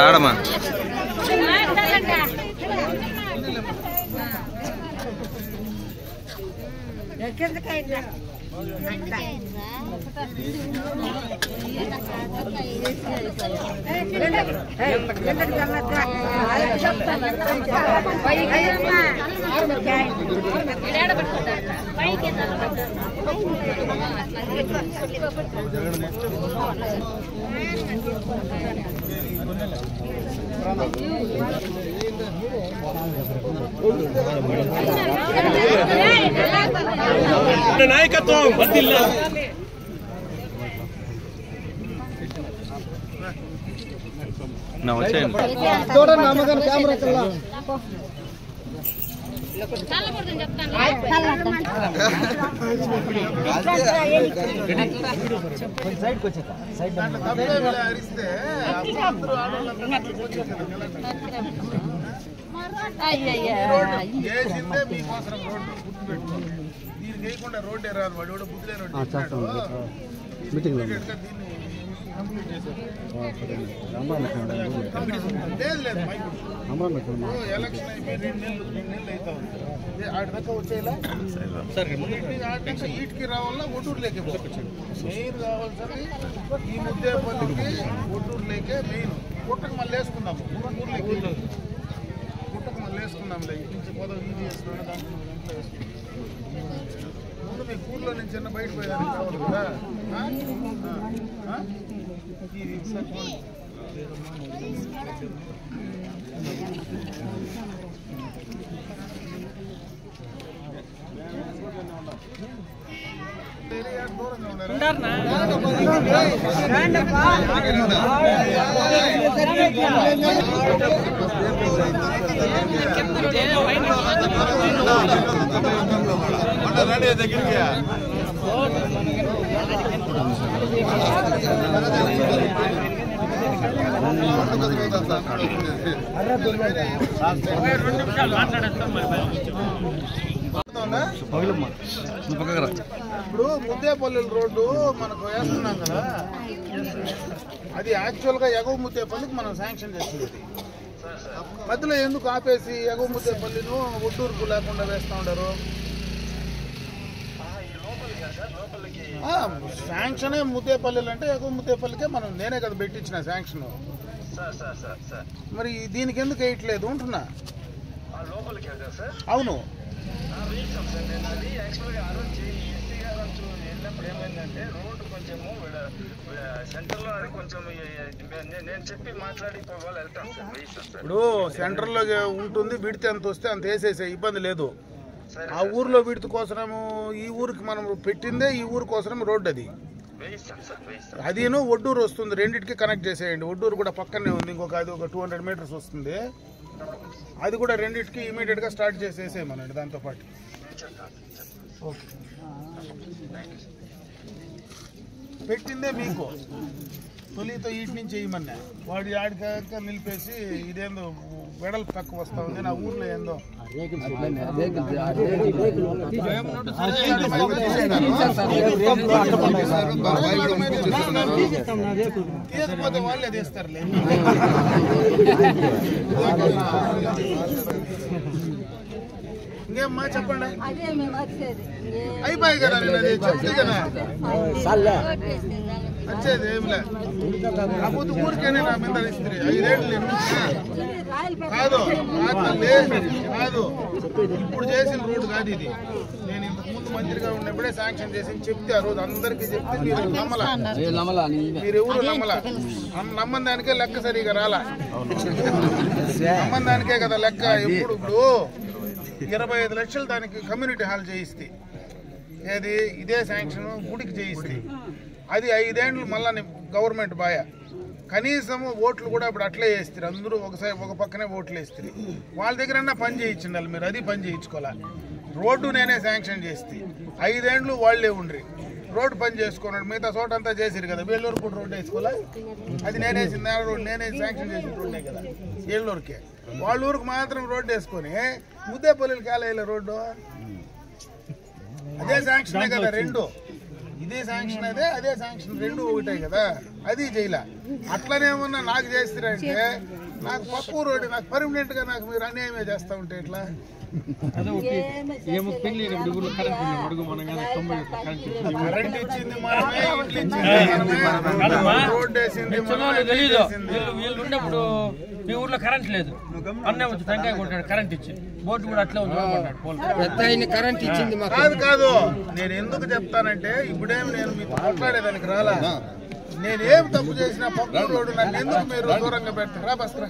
ఆడమా నాయకత్వం రోడ్ రాదు వాడు కూడా బుద్ధి ఎలక్షన్ అయిపోయి 2 నెలలు అవుతా ఉంది ఆడి దాకా వచ్చేలా ఈటికి రావాలా ఒడ్డూరులేకే మెయిన్ కావాల్సింది ఈ ముద్దేపల్లికి ఒడ్డూరులేకే మెయిన్ పుట్టకు మళ్ళీ వేసుకుందాము పుట్టకు మళ్ళీ వేసుకుందాంలే ఇటు నుంచి పోదాం ఈజీ వేసుకున్నా దాంట్లో వేసుకుందాం ముందు మీ ఊర్లో నుంచి చిన్న బయట పోయేదానికి కావాలి కదా దగ్గరికి ఇప్పుడు ముద్దేపల్లి రోడ్డు మనకు వేస్తున్నాం కదా అది యాక్చువల్గా ఎగువ ముద్దేపల్లికి మనం శాంక్షన్ చేసింది మధ్యలో ఎందుకు ఆపేసి ఎగువ ముద్దేపల్లిను ఒడ్డూరుకు లేకుండా వేస్తూ ఉండరు శాంక్షనే ముద్దేపల్లి అంటే ఎగువ ముద్దేపల్లికే మనం నేనే కదా పెట్టించిన శాంక్షన్ మరి దీనికి ఎందుకు వేయట్లేదు ఉంటున్నా అవును ఏమైందంటే రోడ్డు కొంచెము సెంటర్ లో కొంచెం నేను చెప్పి మాట్లాడి వెళ్తాను ఇప్పుడు సెంటర్ లో ఉంటుంది విడితే ఎంత వస్తే అంత వేసేసే ఇబ్బంది లేదు ఆ ఊర్లో విడత కోసము ఈ ఊరికి మనం పెట్టిందే ఈ ఊరి కోసం రోడ్డు అదిను ఒడ్డూరు వస్తుంది రెండింటికి కనెక్ట్ చేసేయండి ఒడ్డూరు కూడా పక్కనే ఉంది ఇంకొక అది ఒక 200 మీటర్స్ వస్తుంది అది కూడా రెండింటికి ఇమీడియట్ గా స్టార్ట్ చేసేసేయమనండి దాంతో పాటు ఓకే పెట్టిందే మీకు తొలితో ఈటి నుంచి వేయమన్నా వాడు ఆడికాక నిలిపేసి ఇదేందో వెడల్పు తక్కువ వస్తా ఉంది నా ఊర్లో ఏందో తీయకపోతే వాళ్ళే తీస్తారులే ఇంకేమ్మా చెప్పండి అయిపోయి కదా నేను అది చెప్తే కదా వచ్చేది ఏంలే కాకపోతే ఊరికేనే నా మీద ఇస్త్రీ 5 ఏళ్ళు కాదు కాదు ఇప్పుడు చేసిన రోడ్డు కాదు ఇది నేను ఇంతకు ముందు మంత్రిగా ఉన్నప్పుడే శాంక్షన్ చేసి చెప్తే ఆ రోజు అందరికీ చెప్తే మీరు నమ్మలా మీరు ఎవరు నమ్మలా నమ్మని దానికే లెక్క సరిగా రాలా నమ్మని దానికే కదా లెక్క ఇప్పుడు 25 లక్షలు దానికి కమ్యూనిటీ హాల్ చేయిస్తే ఏది ఇదే శాంక్షన్ గుడికి చేయిస్తే అది 5 ఏళ్ళు మళ్ళా గవర్నమెంట్ బాయ కనీసము ఓట్లు కూడా ఇప్పుడు అట్లే వేస్తారు అందరూ ఒకసారి ఒక పక్కనే ఓట్లు వేస్తారు వాళ్ళ దగ్గరన్నా పని చేయించండి మీరు అది పని చేయించుకోవాలి రోడ్డు నేనే శాంక్షన్ చేస్తే 5 ఏళ్ళు వాళ్లే ఉండ్రి రోడ్డు పని చేసుకున్నాడు, మిగతా చోట అంతా చేసిరు కదా. వేలూరు కూడా రోడ్డు వేసుకోలే, అది నేనేసింది రోడ్డు, నేనే శాంక్షన్ చేసిన రోడ్డే కదా ఏళ్ళూరుకే. వాళ్ళ ఊరికి మాత్రం రోడ్డు వేసుకొని ముద్దేపల్లికి కాలేయాలి రోడ్డు, అదే శాంక్షనే కదా రెండు. ఇదే శాంక్షన్ అదే శాంక్షన్ రెండు ఒకటే కదా, అది చేయలే. అట్లనే ఉన్నా నాకు చేస్తారంటే నాకు పప్పు రోడ్డు నాకు పర్మనెంట్ గా నాకు మీరు అన్యాయమే చేస్తా ఉంటే ఎట్లా? కరెంట్ ఇచ్చింది మనమే, ఇంట్లో ఇచ్చింది మనమే, రోడ్డు వేసింది వీళ్ళున్నప్పుడు మీ ఊర్లో కరెంట్ లేదు, అన్నే వచ్చి టెంకాయ కొట్టాడు కరెంట్ ఇచ్చి, బోర్డు కూడా అట్లే ఉంది కరెంట్ ఇచ్చింది. కాదు నేను ఎందుకు చెప్తానంటే ఇప్పుడేమి నేను మీతో మాట్లాడేదానికి రాలా. నేనేం తప్పు చేసినా పప్పు రోడ్డు నన్ను ఎందుకు మీరు దూరంగా పెడతారా? బస్తా